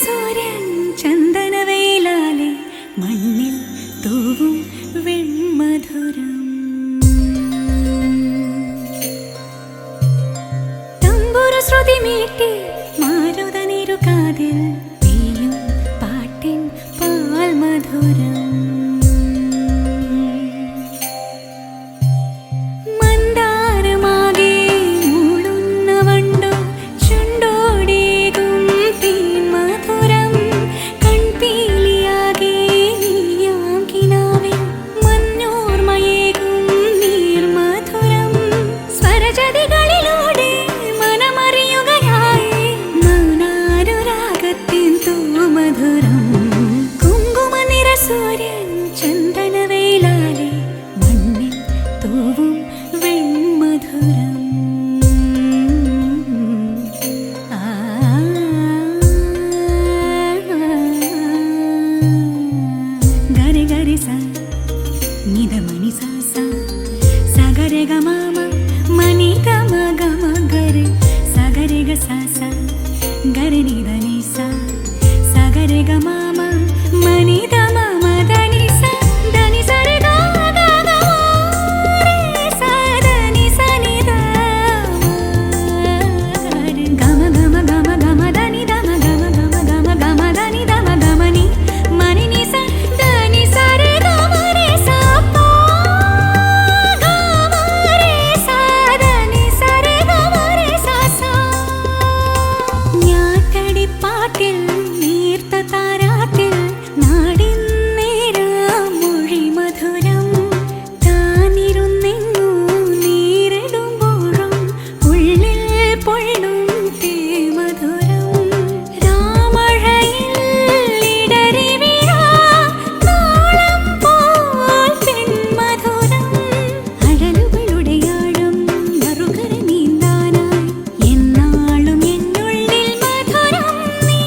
സൂര്യൻ ചന്ദനവേലാലെ മണ്ണിൽ തൂവും വെൺമധുരം. തമ്പുരു ശ്രുതി മീട്ടി മാരുതനിരുകാതിൽ പെയ്യും പാട്ടിൻ പാൽമധുരം. സൂര്യൻ ചന്ദനവേലാലെ മണ്ണിൽ തൂവും വെൺമധുരം. ഗരി ഗരി സ നിധ മണി സ സ സഗരെ ഗ മ മണി ഗ മ ഗ മ ഗരെ സഗരെ ഗ സ സ ഗരി നിധ നി സ സഗരെ ഗ മ മണി ധ മ മ ധ നി സ ധ നി സ രെ ഗ ഗ ഗ രെ സ ധ നി സ നി ധ ഗ മ ഗ മ ഗ മ ഗ മ ധ നി ധ മ ഗ മ ഗ മ ഗ മ ഗ മ ധ നി ധ മ ഗ മ നി മ നി നി സ ധ നി സ രെ ഗ മ രെ സ പ ഗ മ രെ സ ധ നി സ രെ ഗ മ രെ സ സ. ഞാറ്റടി പാട്ടിൽ നീർത്ത താരാട്ടിൽ നാടിൻ നേരം മൊഴി മധുരം. താനിരുന്നെങ്ങു നീരിടുമ്പോഴും ഉള്ളിൽ പൊള്ളും തേമധുരം. രാമഴയിൽ ഇടറി വീഴാ നാളം പോൽ പെൺമധുരം. അഴലുകളുടെ ആഴം മറുകര നീന്താനായി എന്നാളും എന്നുള്ളിൽ മധുരം നീ.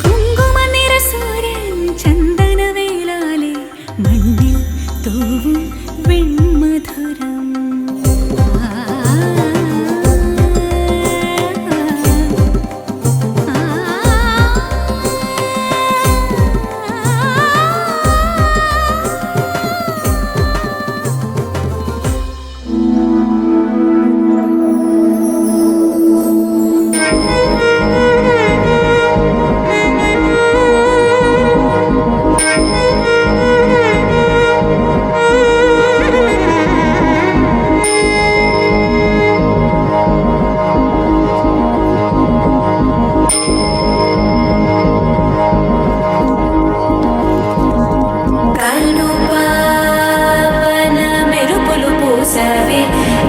കുങ്കുമനിറ സൂര്യൻ ചന്ദനവേലാലെ മണ്ണിൽ തൂവും വെൺമധുരം.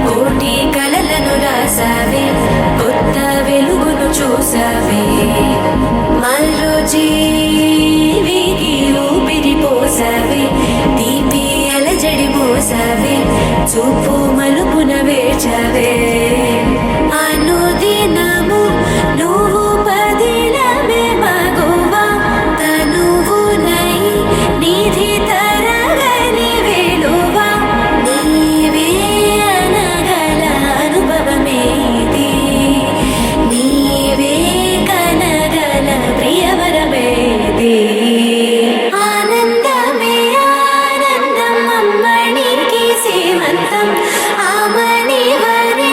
కోటి కలలను రాసావే కొత్త వెలుగును చూసావే మరో జీవికి ఊపిరి పోసావే తీపి అలజడి మోసావే చూపు మలుపున వేచావే అనుదినము నువ్వు పదిలమే మగువా తనువునై నిధి తరగని వేలువా నీవే అనగల అనుభవమేది నీవే కనగల ప్రియవరమేది ఆనందమే ఆనందం అమ్మణికి సీమంతం ఆమని వరి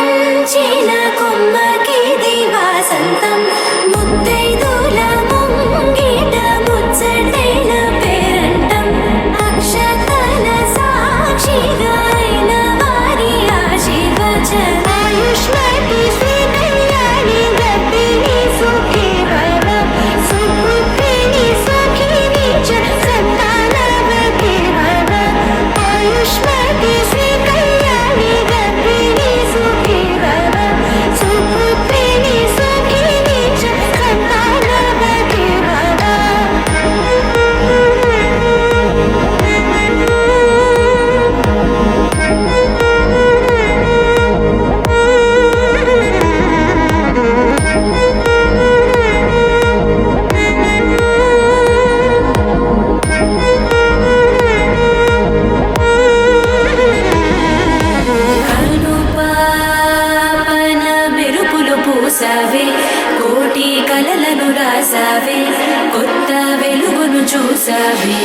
కొత్త వెలుగును చూసావే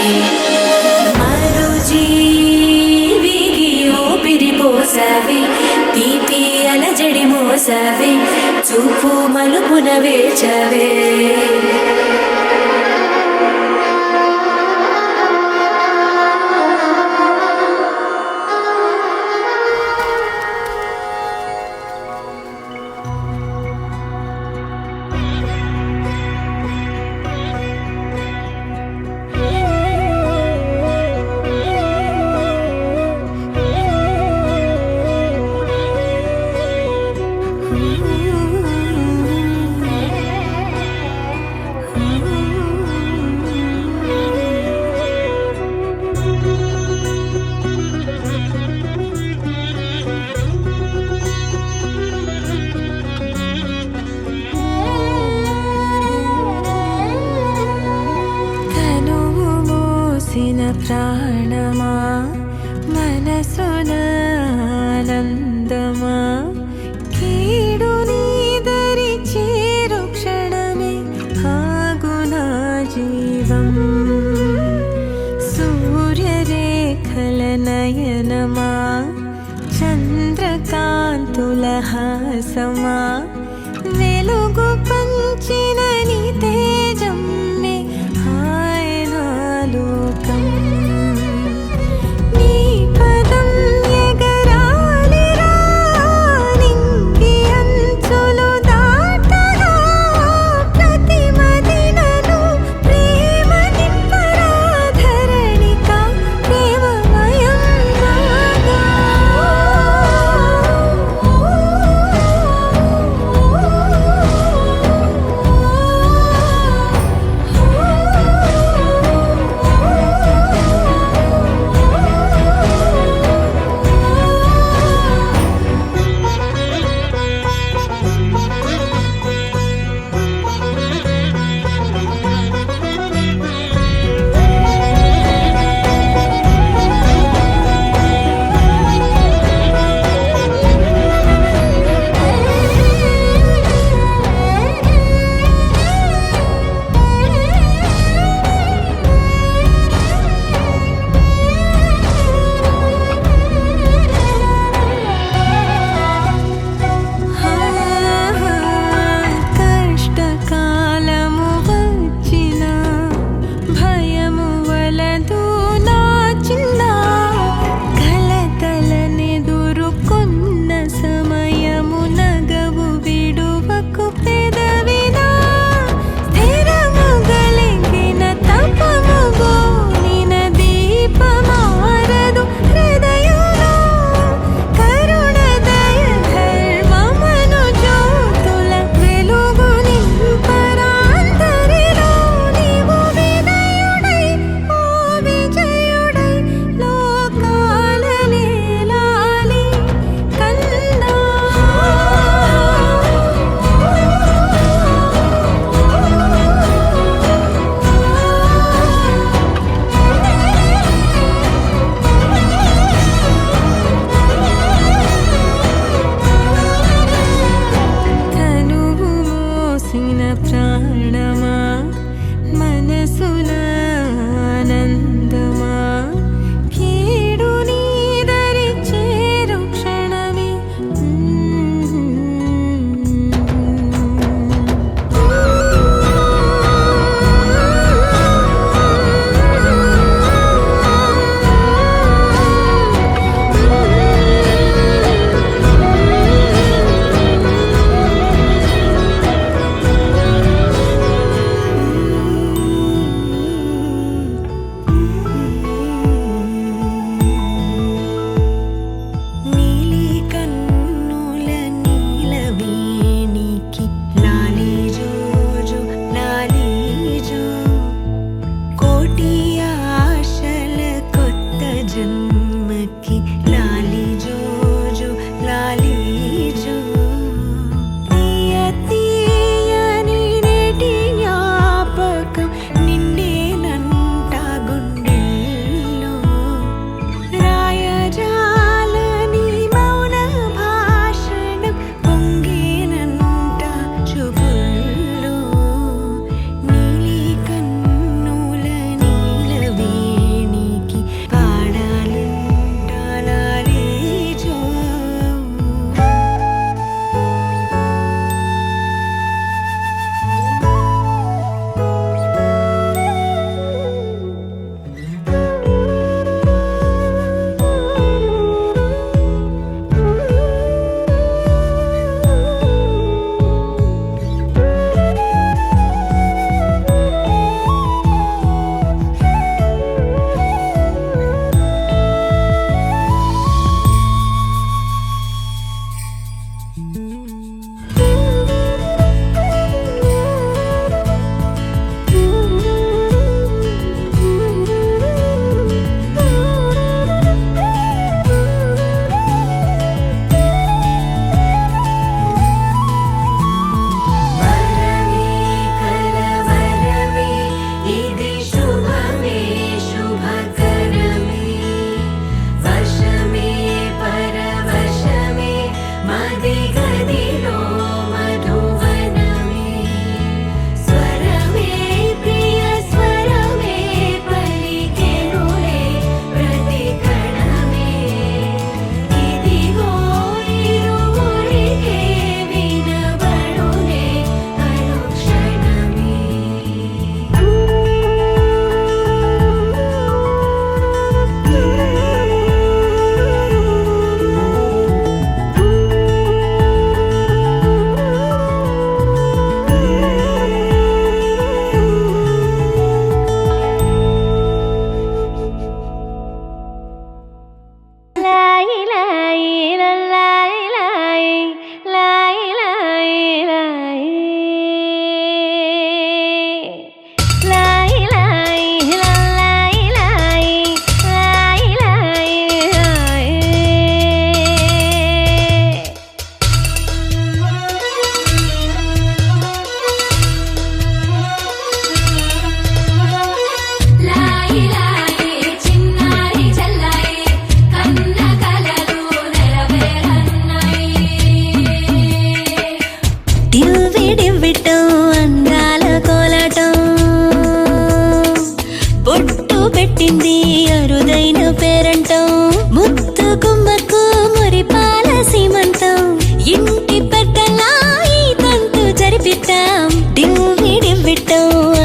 మరో జీవికి ఊపిరి పోసావే తీపి అలజడి మోసావే చూపు మలుపున వేచవే ప్రాణమా మనసున ఆనందమా కీడు నీదరి చేరు క్షణమే ఆగునా జీవం సూర్యరేఖల నయనమా చంద్రకాంతుల హాసమా వెలుగు పంచిన నీ తేజమ్మే హాయనా లోకం నీ పదం ఎగరాలిరా నింగి అంచులు దాటగా ప్రతి మదినను ప్రేమ నింపరా ధరణిక ప్రేమమయం రాగా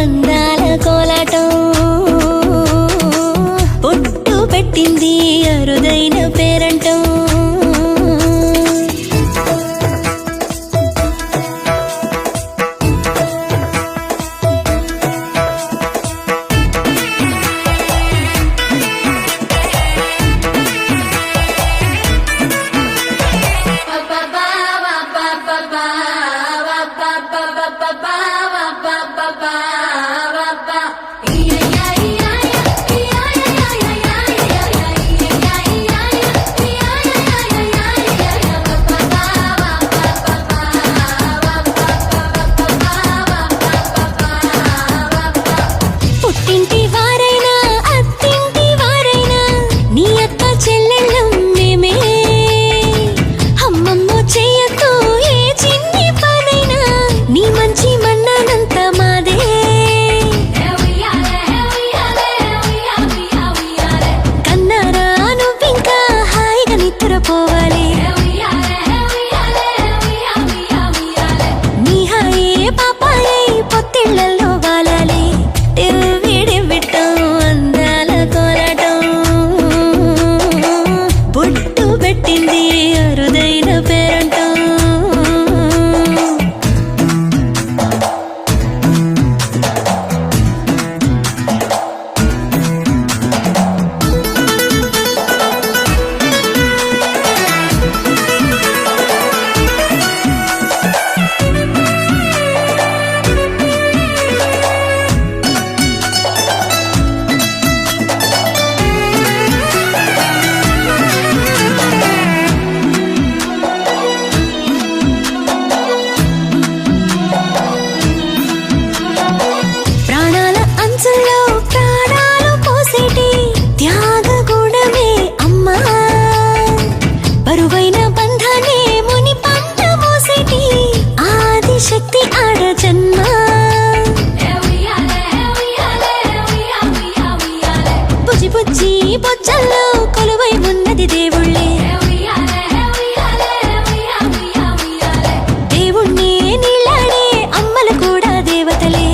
అందాల కోలాటం పొట్టు పెట్టింది అరుదైన పేరంటం బొజ్జల్లో కొలువై ఉన్నది దేవుళ్ళే దేవుణ్ణి నీళ్ళాడే అమ్మలు కూడా దేవతలే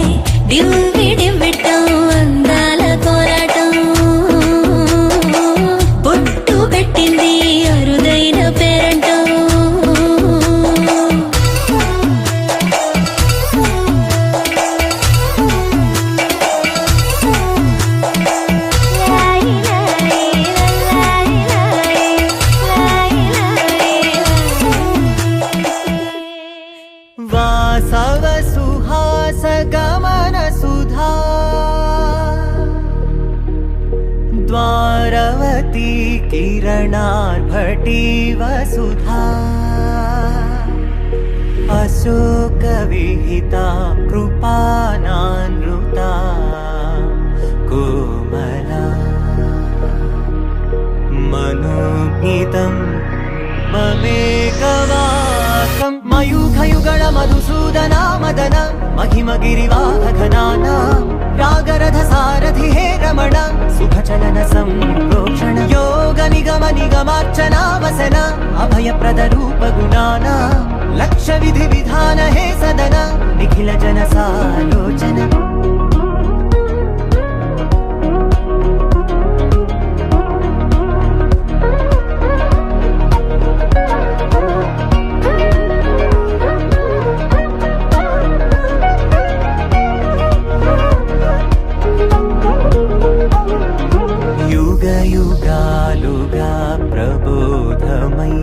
దివ్వి దివ్విట్టం అందాల కోలాటం పొట్టు పెట్టింది అరుదైన పేరంటం वासव सुहास गमन सुधा द्वारवती किरणार्भटी वसुधा अशोक विहिता कृपानानृता कोमला मनोज्ञितं ममेकवाकं मयूखयुगळ मधुसूदना मदन महिमगिरिवाहघनाना रागरथ सारथि हे रमण सुखचलन संप्रोक्षण योग निगम निगमार्चना वसन अभयप्रद रूप गुणाना लक्ष विधि विधान हे सदन निखिल जन सालोचन युगालुगा प्रबोधमयी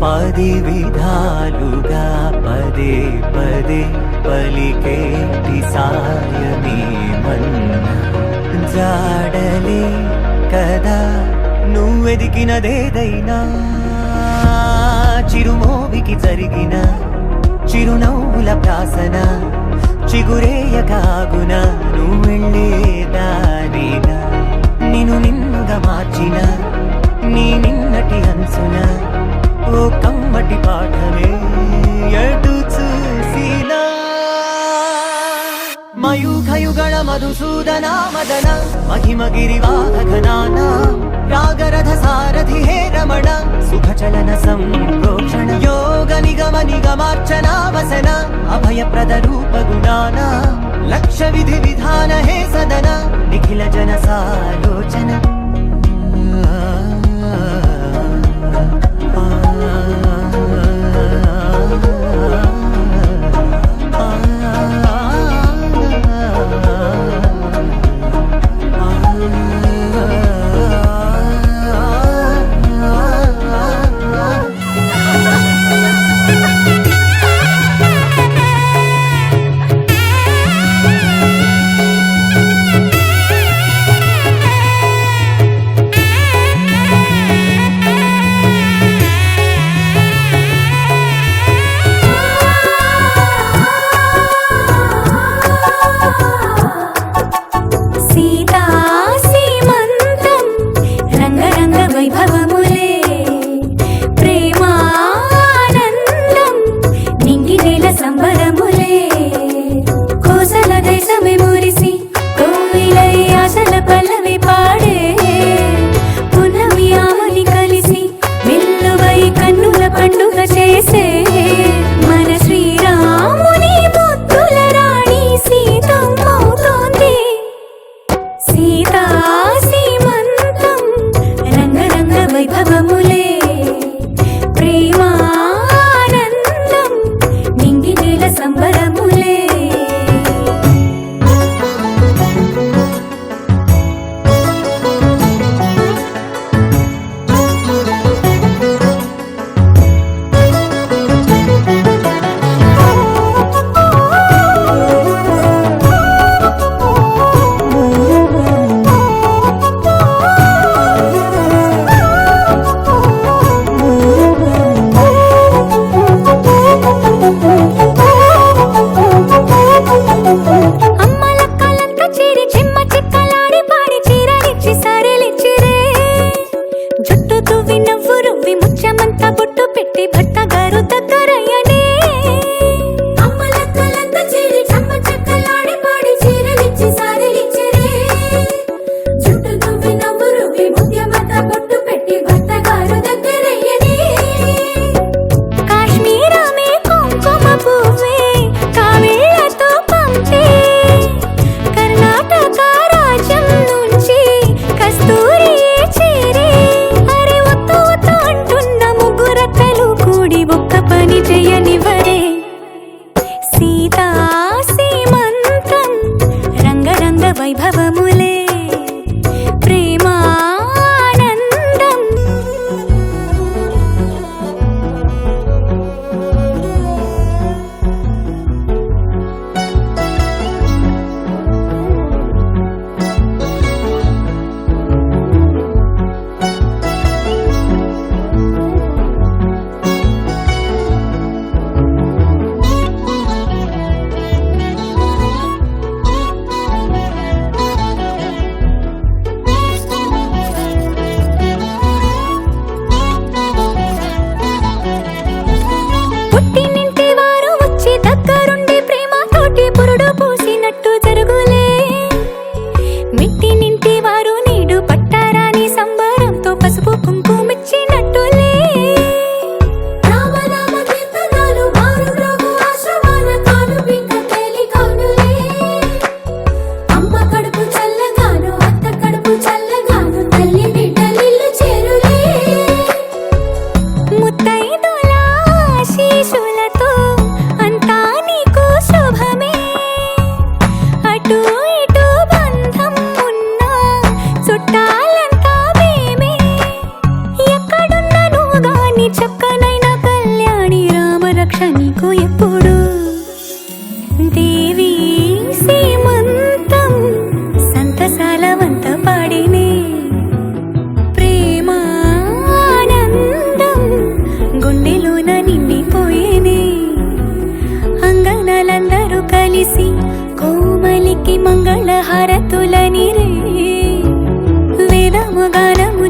पदि विधालुगा पदे पदे पलिकेटि सायमे मन्न जाडले कदा నువ్వెదికినదేదైనా చిరుమోవికి జరిగిన చిరునవ్వుల ప్రాసన చిగురేయకాగున నువ్వెళ్ళేదానేనా నిన్ను నిన్నుగా మార్చిన నీ నిన్నటి అంచున ఓ కమ్మటి పాఠమే ఎటు చూసినా మయూఖయుగళ మధుసూదన మదన మహిమగిరివాహఘనానా रागरथ सारथि हे रमण सुखचलन संप्रोक्षण योग निगम निगमार्चनावसन अभयप्रद रूप गुणाना लक्ष्य विधि विधान हे सदन निखिल जन सालोचन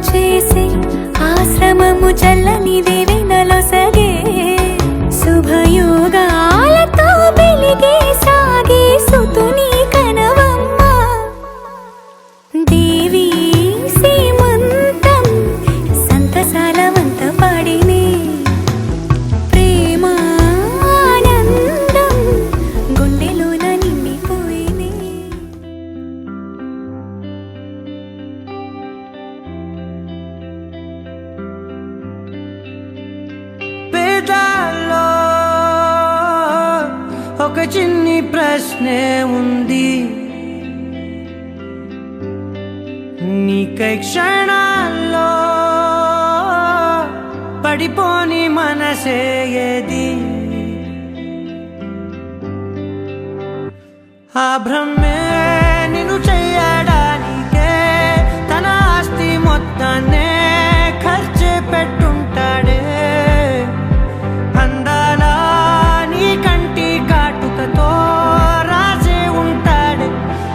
చేసే ఆశ్రమము చల్లని దేవెనలో సగే శుభయోగాలతో వెలిగే సాగే సుతుని కనవమ్మ దేవి సీమంత ప్రశ్నే ఉంది నీకై క్షణాల్లో పడిపోని మనసే ఏది ఆ భ్రమే నిన్ను చెయ్యడానికే తన ఆస్తి మొత్తాన్నే ఖర్చు పెట్టుంటాడే అందాల నీ కంటి కాటుకతో రాసే ఉంటాడే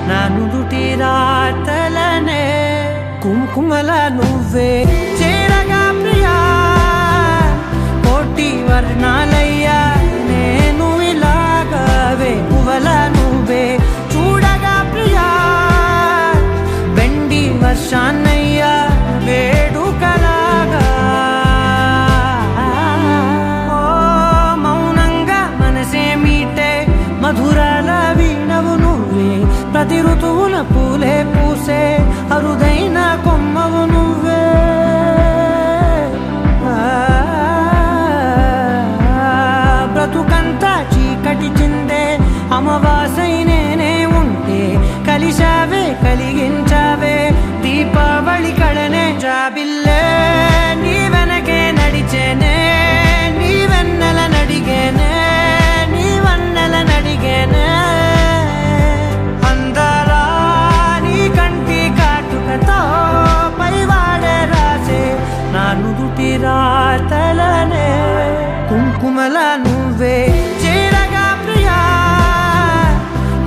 నా నుదుటి రాతలనే కుంకుమల నువ్వే చేరగా ప్రియా కోటి వర్ణాలయ్యా నేను ఇలాగవే పువ్వల నువ్వే చూడగా ప్రియా వెండి వర్షాన్నయ్యా వేడుకలాగా ఓ మౌనంగా మనసే మీటే మధురాల వీణవు నువ్వే ప్రతి ఋతువున పూలే పూసే అరుదైన కొమ్మవు నువ్వే బ్రతుకంతా చీకటి చిందే అమవాసై నేనే ఉంటే కలిశావే కలిగించావే దీపావళి కళనే జాబిల్లే నీ వెనకే నడిచేనే నీ వెన్నెల నడిగేనే నీ వన్నెల నడిగేనే అందాలా నీ కంటి కాటుకతో పైవాడే రాసే నా నుదుటి రాతలనే కుంకుమల నువ్వే చేరగా ప్రియా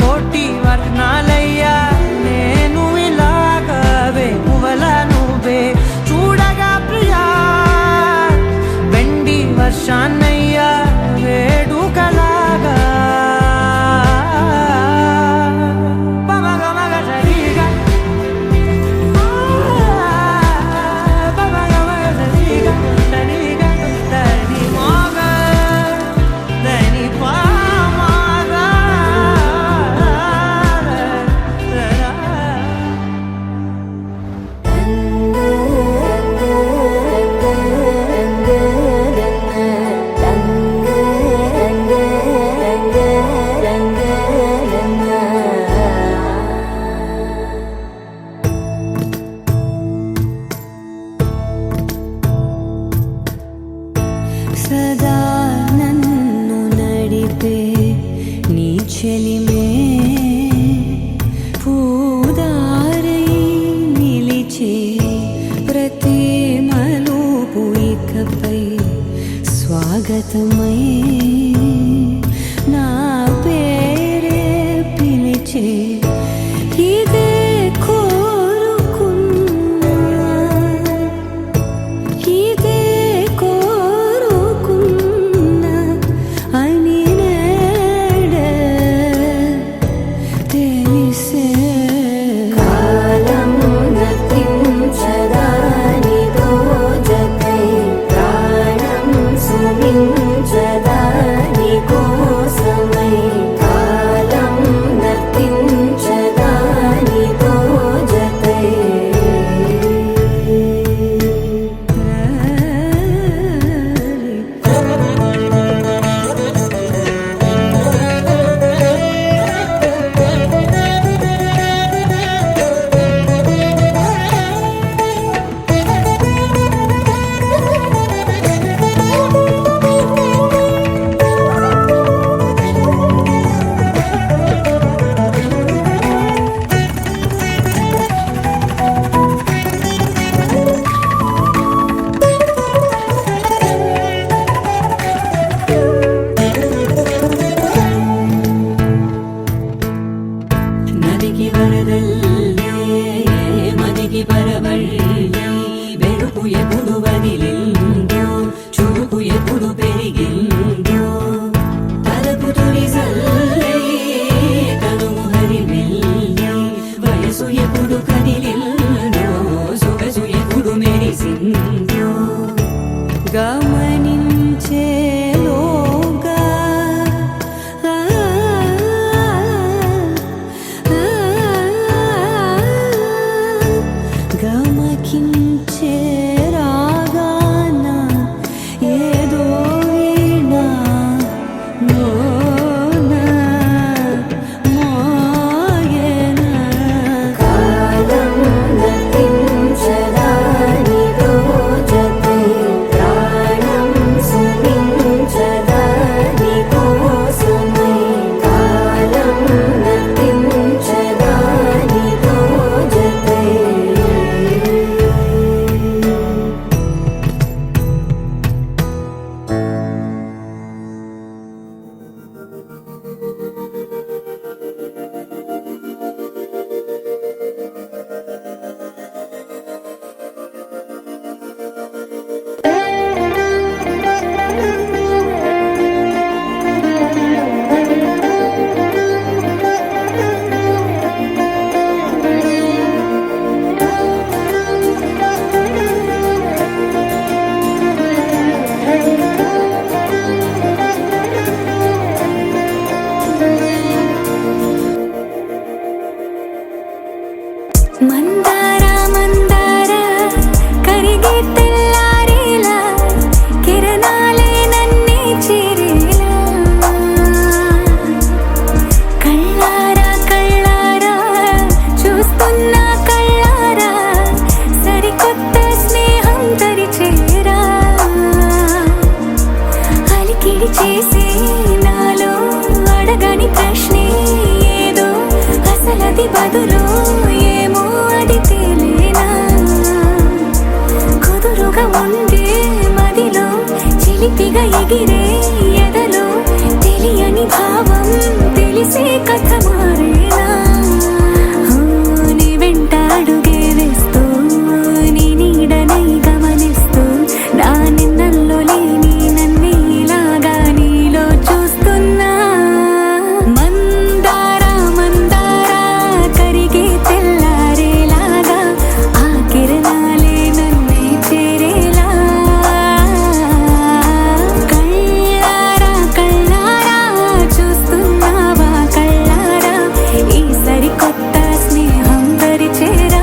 కోటి వర్ణాలయ్యా నేను ఇలాగవే పువ్వల నువ్వే చూడగా ప్రియా వెండి వర్షాన్నయ్యా వేడుకలాగా పమగమగ సరిగా పమగమగ సరిగా సరిగా దని మోగ దని పామగ సదా నన్ను నడిపే నీ చెలిమే పూదారై నిలిచే ప్రతి మలుపు ఇకపై స్వాగతమై నా పేరే పిలిచే ఇదే కోరుకున్నా ఇదే కోరుకున్నా అని నేడే తెలిసే కాలం నతించదాని దోజకై ప్రాణం సుమించదాని కోసమై కాలం నతించ మందార మందార కరిగే తెల్లారేలా కిరణాలే నన్నే చేరేలా కళ్ళారా కళ్ళారా చూస్తున్నా కళ్ళారా సరికొత్త స్నేహం తరిచేరా అలికిడి చేసే నాలో అడగని ప్రశ్నే ఏదో అసలది బదులు ఏమో అది తేలేనా కుదురుగా ఉండే మదిలో చిలిపిగా ఎగిరే ఎదలో తెలియని భావం తెలిసే కథ మారేనా నీ వెంట అడుగే వేస్తూ నీ నీడనై గమనిస్తూ నా నిన్నల్లో లేని నన్నే ఇలాగా నీలో చూస్తున్నా మందార మందార కరిగే తెల్లారేలాగా ఆ కిరణాలే నన్నే చేరేలా కళ్ళారా కళ్ళారా చూస్తున్నావా కళ్ళారా ఈ సరికొత్త స్నేహం పరిచేరా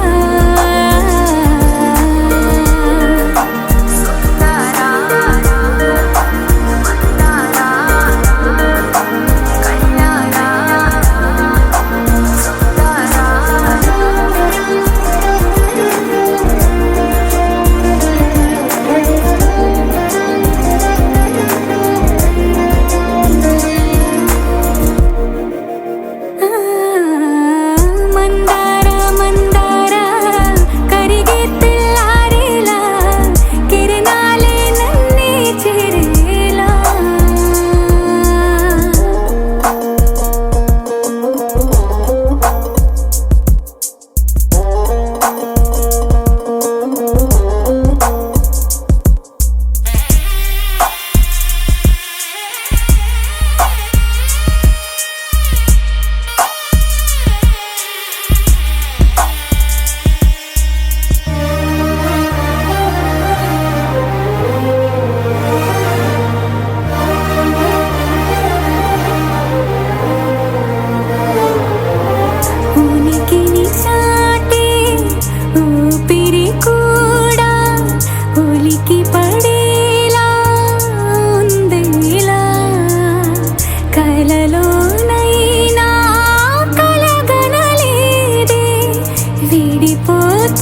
మందార మందార కరిగే తెల్లారేలా కిరణాలే నన్నే చేరేలా ఉనికిని చాటే ఊపిరి కూడా ఉలికి పడేలా ఉందేలా కలలోనైనా కలగనలేదే విడిపోతుందని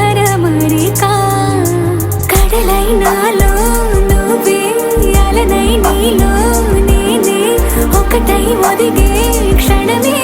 అరమరిక కడలైనాలో నువ్వే అలనై నీలో నేనే ఒకటై ఒదిగే క్షణమే